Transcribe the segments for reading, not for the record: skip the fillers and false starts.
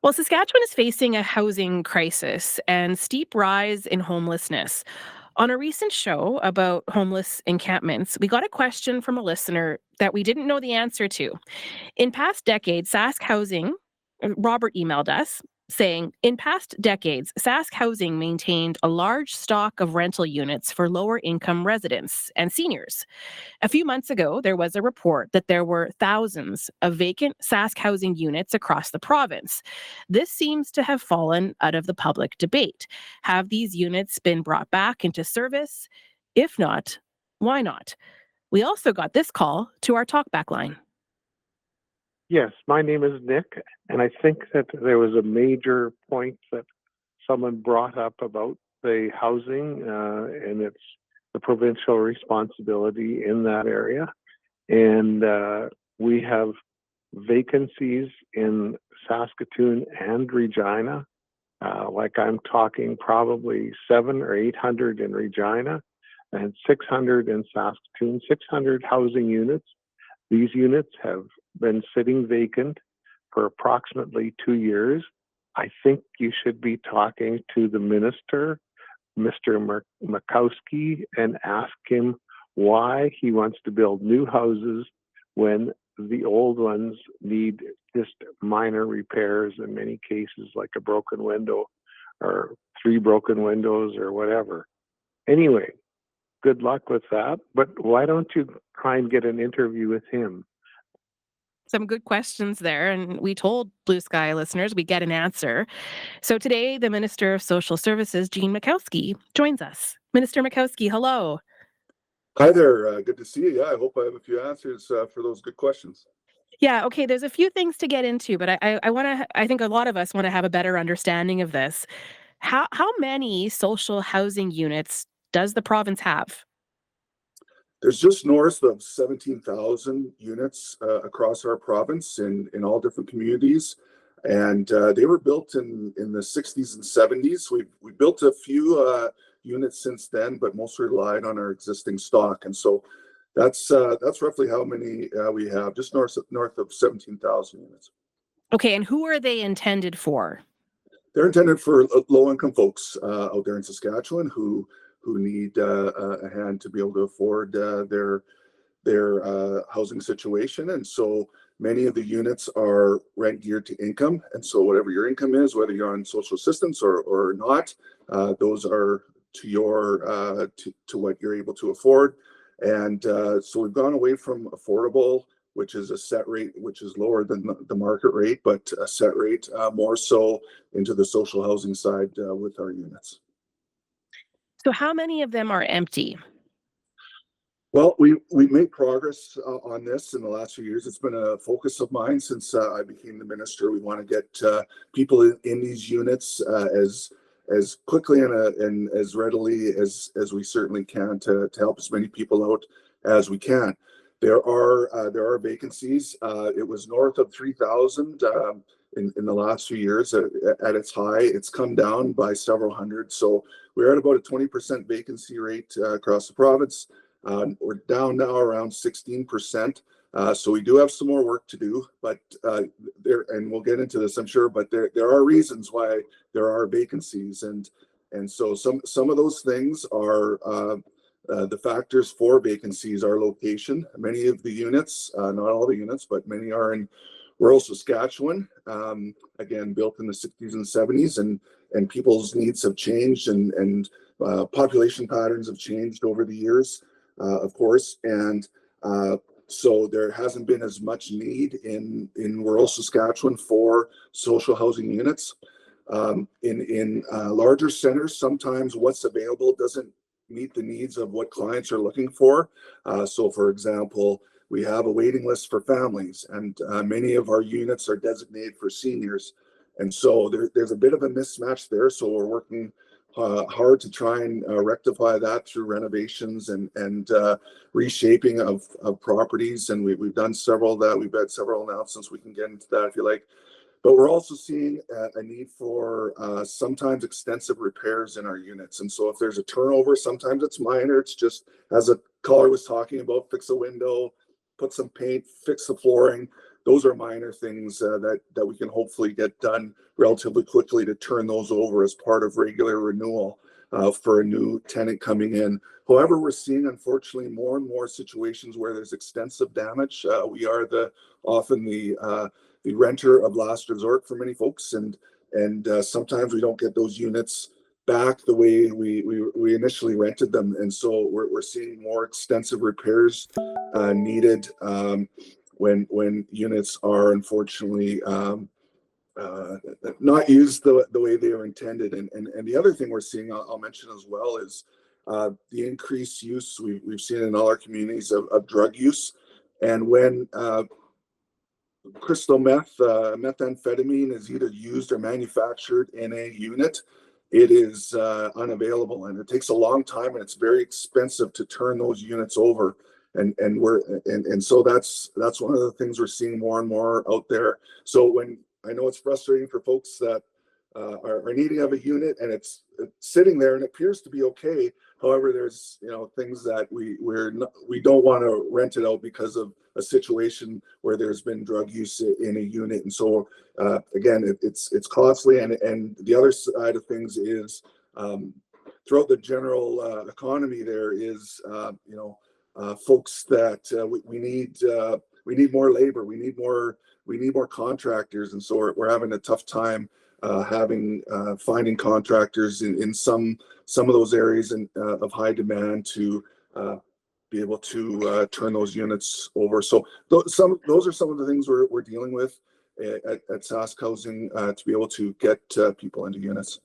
Well, Saskatchewan is facing a housing crisis and steep rise in homelessness. On a recent show about homeless encampments, we got a question from a listener that we didn't know the answer to. In past decades, Sask Housing, Robert emailed us saying, in past decades, Sask Housing maintained a large stock of rental units for lower income residents and seniors. A few months ago, there was a report that there were thousands of vacant Sask housing units across the province. This seems to have fallen out of the public debate. Have these units been brought back into service? If not, why not? We also got this call to our talkback line. Yes, my name is Nick, and I think that there was a major point that someone brought up about the housing, and it's the provincial responsibility in that area. And we have vacancies in Saskatoon and Regina. Like I'm talking probably 700 or 800 in Regina and 600 in Saskatoon, 600 housing units. These units have been sitting vacant for approximately 2 years. I think you should be talking to the minister, Mr. Makowsky, and ask him why he wants to build new houses when the old ones need just minor repairs in many cases, like a broken window or 3 broken windows or whatever. Anyway, good luck with that. But why don't you try and get an interview with him? Some good questions there, and we told Blue Sky listeners we get an answer. So today, the Minister of Social Services, Jean Makowsky, joins us. Minister Makowsky, hello. Hi there. Good to see you. Yeah, I hope I have a few answers for those good questions. Yeah, okay, there's a few things to get into, but I want to, I think a lot of us want to have a better understanding of this. How many social housing units does the province have? There's just north of 17,000 units across our province in all different communities. And they were built in the 60s and 70s. We built a few units since then, but most relied on our existing stock. And so that's roughly how many we have, just north of 17,000 units. Okay, and who are they intended for? They're intended for low-income folks out there in Saskatchewan who need a hand to be able to afford their housing situation. And so many of the units are rent geared to income. And so whatever your income is, whether you're on social assistance or not, those are to your to what you're able to afford. And so we've gone away from affordable, which is a set rate, which is lower than the market rate, but a set rate more so into the social housing side with our units. So how many of them are empty? Well, we made progress on this in the last few years. It's been a focus of mine since I became the minister. We want to get people in these units as quickly and as readily as we certainly can to help as many people out as we can. There are vacancies. It was north of 3,000 in the last few years. At its high, it's come down by several hundred. So we're at about a 20% vacancy rate across the province. We're down now around 16%. So we do have some more work to do, but and we'll get into this, I'm sure, but there are reasons why there are vacancies. And so some of those things are the factors for vacancies are location. Many of the units, not all the units, but many are in rural Saskatchewan, again, built in the 60s and 70s, and people's needs have changed and population patterns have changed over the years, of course. And so there hasn't been as much need in rural Saskatchewan for social housing units. In larger centers, sometimes what's available doesn't meet the needs of what clients are looking for. So for example, we have a waiting list for families, and many of our units are designated for seniors. And so there's a bit of a mismatch there. So we're working hard to try and rectify that through renovations and reshaping of properties. And we've done several of that. We've had several announcements. We can get into that if you like. But we're also seeing a need for sometimes extensive repairs in our units. And so if there's a turnover, sometimes it's minor. It's just, as a caller was talking about, fix a window, put some paint, fix the flooring. those are minor things that we can hopefully get done relatively quickly to turn those over as part of regular renewal for a new tenant coming in. However, we're seeing, unfortunately, more and more situations where there's extensive damage. We are often the renter of last resort for many folks, and sometimes we don't get those units back the way we initially rented them, and so we're seeing more extensive repairs needed when units are unfortunately not used the way they were intended. And the other thing we're seeing, I'll mention as well, is the increased use we've seen in all our communities of drug use. And when crystal meth, methamphetamine is either used or manufactured in a unit, it is unavailable, and it takes a long time, and it's very expensive to turn those units over. And so that's one of the things we're seeing more and more out there. So when I know it's frustrating for folks that are needing of a unit and it's sitting there and it appears to be okay. However, there's things that we don't want to rent it out because of a situation where there's been drug use in a unit. And so again, it's costly. And the other side of things is throughout the general economy, there is folks that we need more labor, we need more contractors, and so we're having a tough time finding contractors in some of those areas of high demand to be able to turn those units over. So those are some of the things we're dealing with at Sask Housing to be able to get people into units.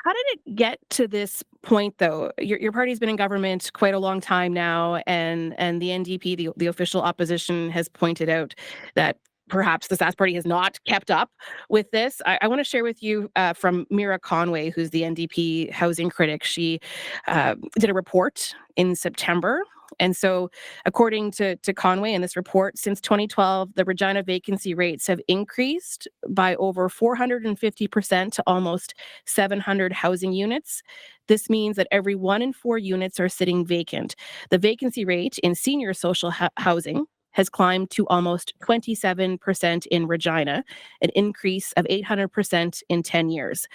How did it get to this point, though? Your party's been in government quite a long time now, and the NDP, the official opposition, has pointed out that perhaps the Sask Party has not kept up with this. I want to share with you from Mira Conway, who's the NDP housing critic. She did a report in September. And so, according to Conway in this report, since 2012, the Regina vacancy rates have increased by over 450% to almost 700 housing units. This means that every 1 in 4 units are sitting vacant. The vacancy rate in senior social housing has climbed to almost 27% in Regina, an increase of 800% in 10 years.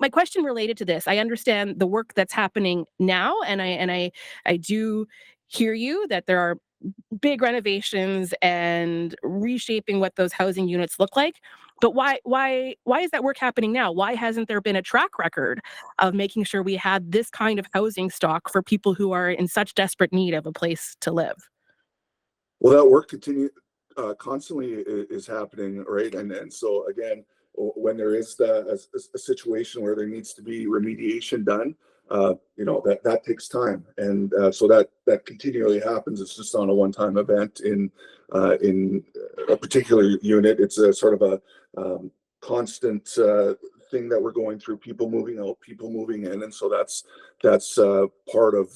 My question related to this, I understand the work that's happening now, and I do hear you that there are big renovations and reshaping what those housing units look like. But why is that work happening now? Why hasn't there been a track record of making sure we had this kind of housing stock for people who are in such desperate need of a place to live? Well, that work constantly is happening, right? And so again, when there is a situation where there needs to be remediation done, that takes time, and so that continually happens. It's just not a one-time event in a particular unit. It's a sort of a constant thing that we're going through. People moving out, people moving in, and so that's part of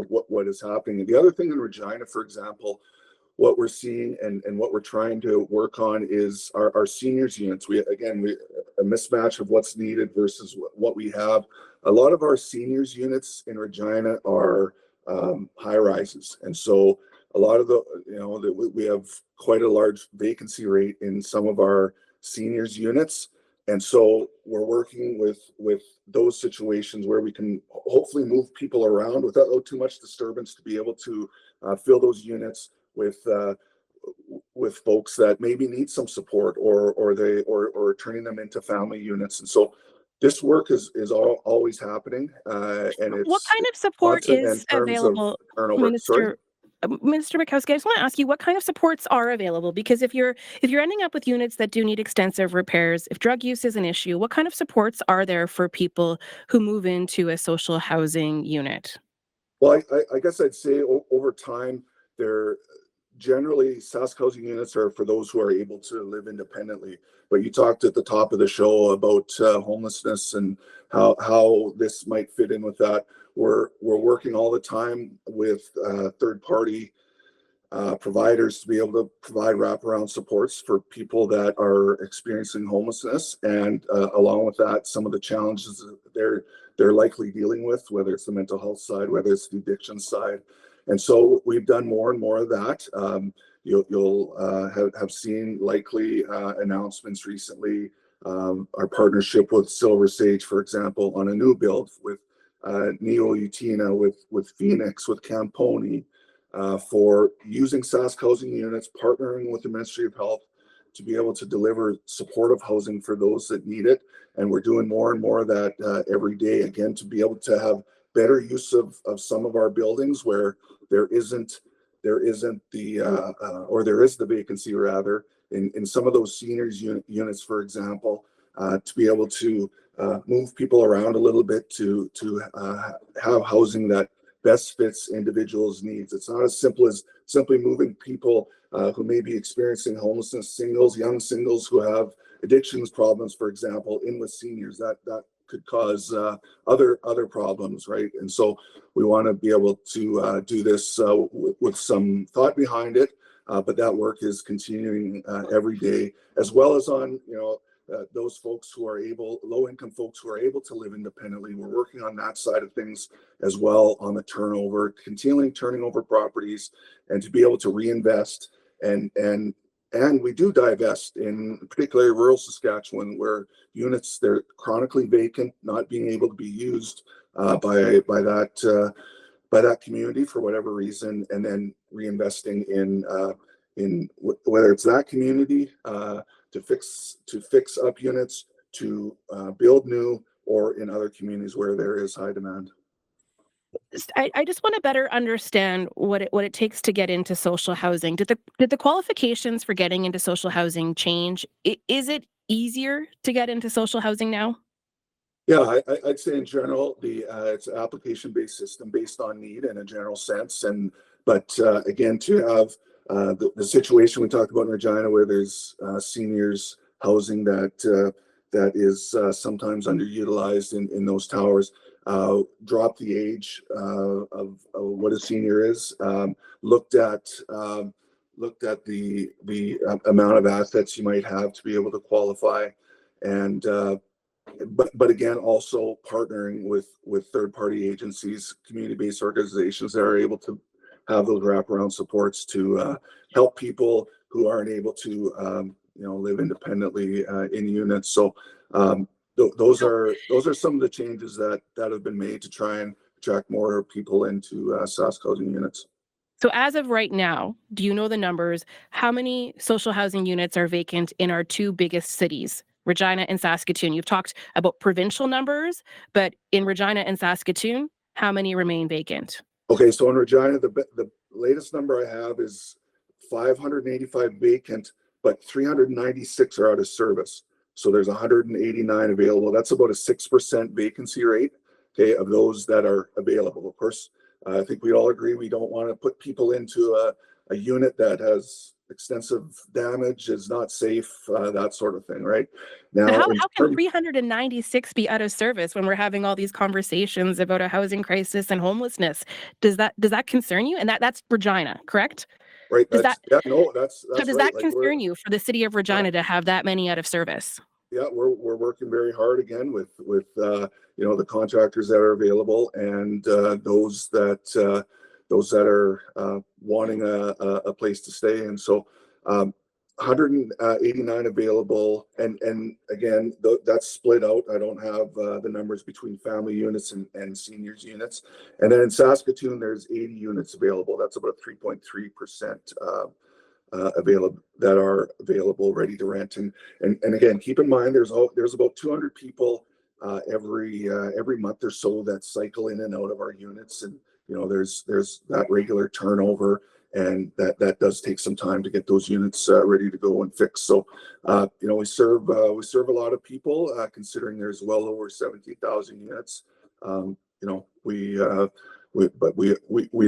what is happening. And the other thing in Regina, for example, what we're seeing and what we're trying to work on is our seniors units. We a mismatch of what's needed versus what we have. A lot of our seniors units in Regina are high rises, and so a lot of we have quite a large vacancy rate in some of our seniors units. And so we're working with those situations where we can hopefully move people around without too much disturbance to be able to fill those units with folks that maybe need some support or turning them into family units. And so this work is always happening, and it's what kind of support constant is in terms of available, turnover. Minister Makowsky? I just want to ask you, what kind of supports are available? Because if you're ending up with units that do need extensive repairs, if drug use is an issue, what kind of supports are there for people who move into a social housing unit? Well, I guess I'd say over time, they're generally Sask housing units are for those who are able to live independently. But you talked at the top of the show about homelessness and how this might fit in with that. We're working all the time with third-party providers to be able to provide wraparound supports for people that are experiencing homelessness, and along with that, some of the challenges they're likely dealing with, whether it's the mental health side, whether it's the addiction side. And so we've done more and more of that. you'll have seen likely announcements recently. Our partnership with Silver Sage, for example, on a new build with Neo Utina, with Phoenix, with Camponi, for using sask housing units, partnering with the Ministry of Health to be able to deliver supportive housing for those that need it. And we're doing more and more of that every day, again, to be able to have better use of some of our buildings where there isn't the or there is the vacancy, rather, in some of those seniors units, for example, to be able to move people around a little bit to have housing that best fits individuals' needs. It's not as simple as simply moving people who may be experiencing homelessness, singles, young singles who have addictions problems, for example, in with seniors. That could cause other problems, right? And so we want to be able to do this with some thought behind it, but that work is continuing every day, as well as on those folks who are low-income folks who are able to live independently. We're working on that side of things as well, on the turnover, continually turning over properties, and to be able to reinvest and we do divest in particularly rural Saskatchewan, where units, they're chronically vacant, not being able to be used by that community for whatever reason, and then reinvesting in whether it's that community to fix up units, to build new, or in other communities where there is high demand. I just want to better understand what it takes to get into social housing. Did the qualifications for getting into social housing change? Is it easier to get into social housing now? Yeah, I'd say in general, it's an application-based system based on need in a general sense. But again, to have the situation we talked about in Regina, where there's seniors housing that is sometimes underutilized in those towers, drop the age of what a senior is, looked at the amount of assets you might have to be able to qualify, and but again, also partnering with third-party agencies, community-based organizations that are able to have those wraparound supports to help people who aren't able to live independently in units. So those are some of the changes that have been made to try and attract more people into sask housing units. So as of right now, do you know the numbers? How many social housing units are vacant in our two biggest cities, Regina and Saskatoon? You've talked about provincial numbers, but in Regina and Saskatoon, how many remain vacant? Okay, so in Regina, the latest number I have is 585 vacant, but 396 are out of service. So there's 189 available. That's about a 6% vacancy rate, okay, of those that are available. Of course, I think we all agree we don't want to put people into a unit that has extensive damage, is not safe, that sort of thing, right? But Now, how can 396 be out of service when we're having all these conversations about a housing crisis and homelessness? Does that concern you? And that's Regina, correct? right, Does that that's so does right. that Like we're concern you for the city of Regina to have that many out of service? yeah, we're working very hard again with the contractors that are available, and those that are wanting a place to stay. And so 189 available, and again, that's split out. I don't have the numbers between family units and seniors units. And then in Saskatoon, there's 80 units available. That's about 3.3% available that are available, ready to rent. And again, keep in mind there's about 200 people every month or so that cycle in and out of our units, and there's that regular turnover, and that does take some time to get those units ready to go and fix. So we serve a lot of people, considering there's well over 17,000 units. We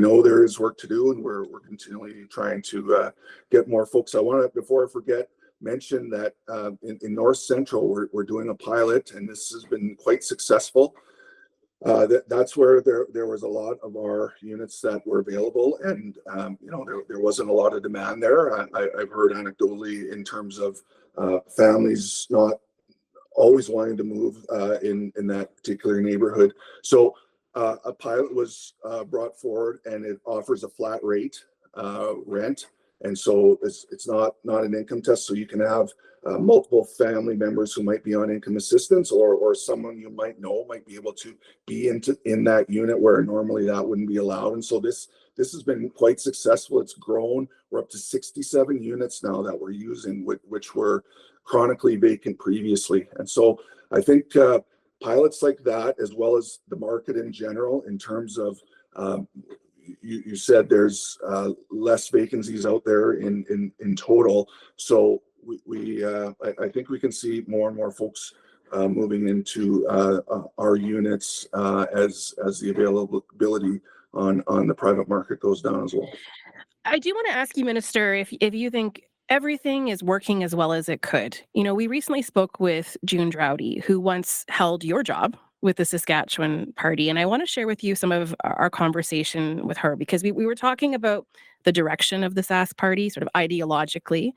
know there is work to do, and we're continually trying to get more folks. I want to, before I forget, mention that in North Central we're doing a pilot, and this has been quite successful. That's where there was a lot of our units that were available, and there wasn't a lot of demand there. I've heard anecdotally in terms of families not always wanting to move in that particular neighborhood. So a pilot was brought forward, and it offers a flat rate rent And so it's not an income test. So you can have multiple family members who might be on income assistance, or someone you might know might be able to be in that unit where normally that wouldn't be allowed. And so this has been quite successful. It's grown. We're up to 67 units now that we're using, which were chronically vacant previously. And so I think pilots like that, as well as the market in general, in terms of you said there's less vacancies out there in total. So I think we can see more and more folks moving into our units as the availability on the private market goes down as well. I do want to ask you, Minister, if you think everything is working as well as it could. You know, we recently spoke with June Drowdy, who once held your job with the Saskatchewan party. And I want to share with you some of our conversation with her, because we were talking about the direction of the Sask party, sort of ideologically,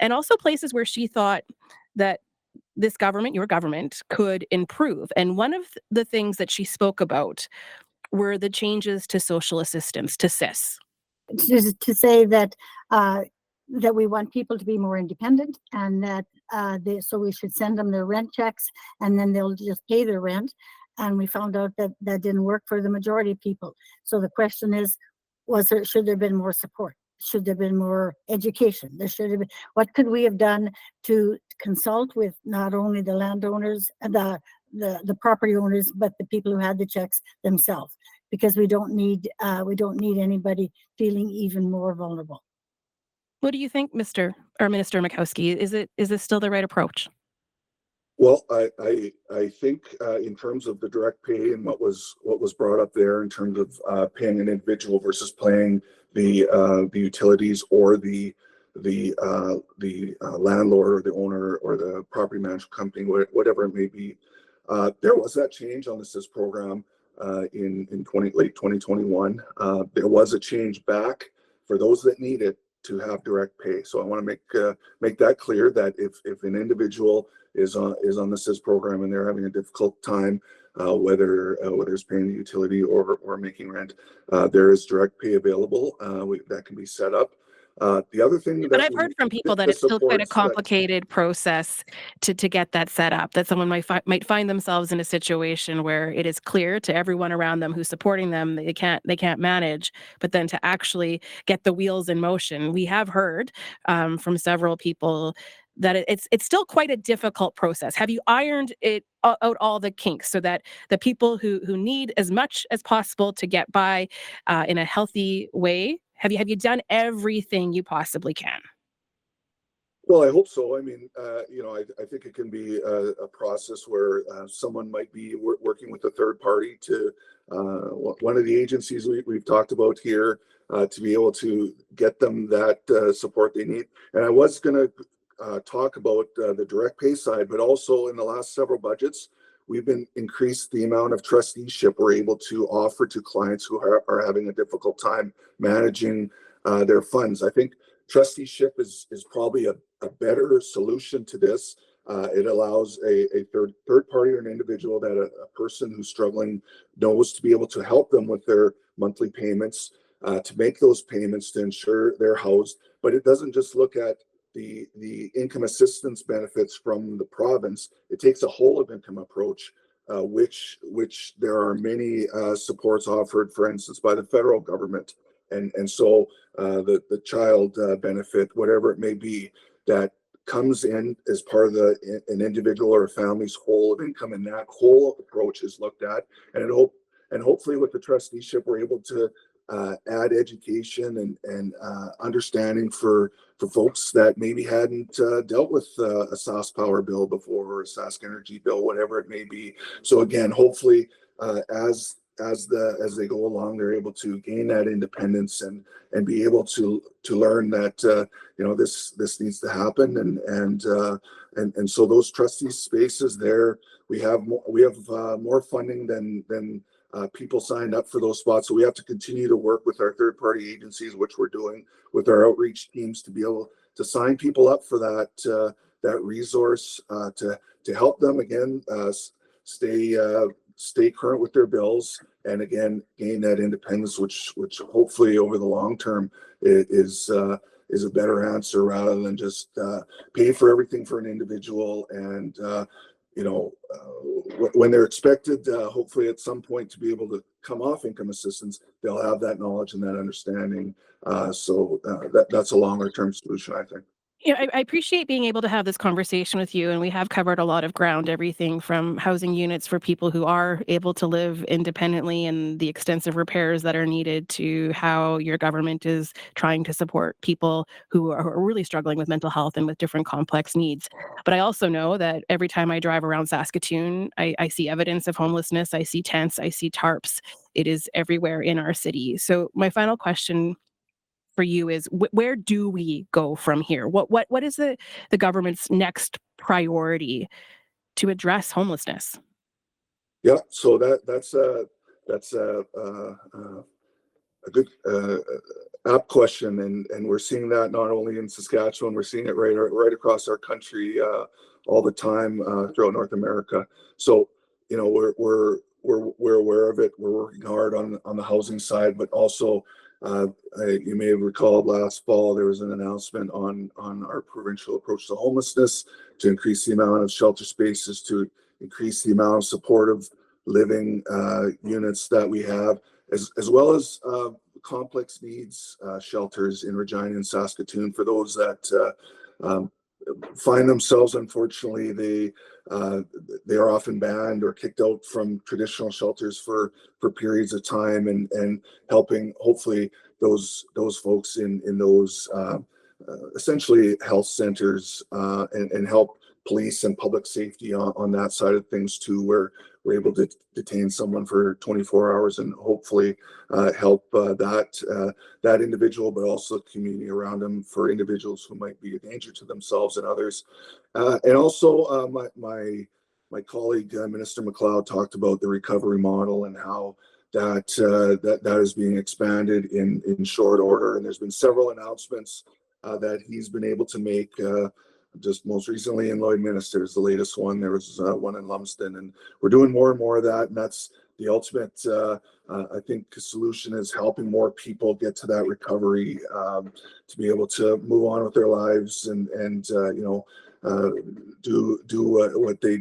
and also places where she thought that this government, your government, could improve. And one of the things that she spoke about were the changes to social assistance, to SIS. To say that that we want people to be more independent, and that so we should send them their rent checks, and then they'll just pay their rent. And we found out that that didn't work for the majority of people. So the question is, should there have been more support? Should there have been more education? There should have been. What could we have done to consult with not only the landowners, the property owners, but the people who had the checks themselves? Because we don't need anybody feeling even more vulnerable. What do you think, Minister Makowsky? Is this still the right approach? Well, I think in terms of the direct pay and what was brought up there in terms of paying an individual versus paying the utilities or the landlord or the owner or the property management company, whatever it may be, there was that change on the SIS program in late 2021. There was a change back for those that need it to have direct pay. So I want to make that clear, that if an individual is on the SIS program and they're having a difficult time, whether it's paying the utility or making rent, there is direct pay available that can be set up. The other thing, but I've heard from people that it's still quite a complicated process to get that set up, that someone might find themselves in a situation where it is clear to everyone around them who's supporting them they can't manage, but then to actually get the wheels in motion. We have heard from several people that it's still quite a difficult process. Have you ironed it out, all the kinks, so that the people who need as much as possible to get by in a healthy way, have you done everything you possibly can? Well, I hope so. I mean, I think it can be a process where someone might be working with a third party to one of the agencies we've talked about here to be able to get them that support they need. And I was going to talk about the direct pay side, but also in the last several budgets, we've been increased the amount of trusteeship we're able to offer to clients who are having a difficult time managing their funds. I think trusteeship is probably a better solution to this. It allows a third party or an individual that a person who's struggling knows to be able to help them with their monthly payments, to make those payments to ensure they're housed. But it doesn't just look at the income assistance benefits from the province. It takes a whole of income approach, which there are many supports offered, for instance, by the federal government. And so the child benefit, whatever it may be, that comes in as part of an individual or a family's whole of income, and that whole approach is looked at. And hopefully with the trusteeship, we're able to add education and understanding for folks that maybe hadn't dealt with a Sask Power bill before, or a Sask Energy bill, whatever it may be. So again, hopefully as they go along, they're able to gain that independence and be able to learn that this needs to happen, and so those trustee spaces there, we have more funding than people signed up for those spots. So we have to continue to work with our third party agencies, which we're doing with our outreach teams, to be able to sign people up for that resource, to help them again stay current with their bills, and again gain that independence, which hopefully over the long term is a better answer rather than just pay for everything for an individual. And when they're expected, hopefully at some point, to be able to come off income assistance, they'll have that knowledge and that understanding. That's a longer term solution, I think. Yeah, I appreciate being able to have this conversation with you, and we have covered a lot of ground, everything from housing units for people who are able to live independently and the extensive repairs that are needed, to how your government is trying to support people who are really struggling with mental health and with different complex needs. But I also know that every time I drive around Saskatoon, I see evidence of homelessness. I see tents, I see tarps. It is everywhere in our city. So my final question for you is, where do we go from here? What is the government's next priority to address homelessness? Yeah, so that's a good apt question, and we're seeing that not only in Saskatchewan, we're seeing it right across our country all the time throughout North America. So we're aware of it. We're working hard on the housing side, but also you may have recalled last fall there was an announcement on our provincial approach to homelessness, to increase the amount of shelter spaces, to increase the amount of supportive living units that we have, as well as complex needs shelters in Regina and Saskatoon for those that find themselves, unfortunately, they are often banned or kicked out from traditional shelters for periods of time, and helping hopefully those folks in those essentially health centers, and help police and public safety on that side of things too, where we're able to detain someone for 24 hours and hopefully help that individual, but also the community around them, for individuals who might be a danger to themselves and others. And also my colleague, Minister McLeod, talked about the recovery model and how that is being expanded in short order. And there's been several announcements that he's been able to make, just most recently in Lloydminster is the latest one. There was one in Lumsden, and we're doing more and more of that. And that's the ultimate, I think, solution, is helping more people get to that recovery, to be able to move on with their lives and do what they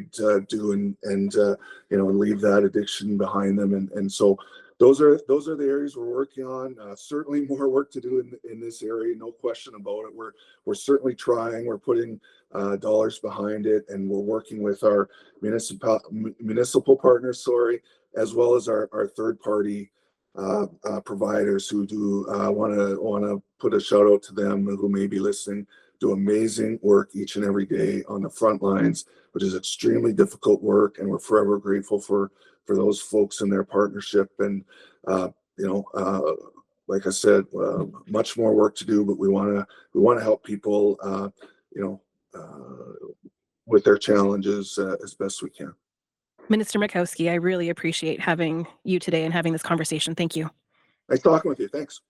do, and leave that addiction behind them. And so those are the areas we're working on. Certainly more work to do in this area, no question about it. We're certainly trying. We're putting dollars behind it, and we're working with our municipal partners, as well as our third party providers who do want to put a shout out to them, who may be listening. Do amazing work each and every day on the front lines, which is extremely difficult work, and we're forever grateful for those folks and their partnership. And like I said, much more work to do, but we want to help people, with their challenges as best we can. Minister Makowsky, I really appreciate having you today and having this conversation. Thank you. Nice talking with you. Thanks.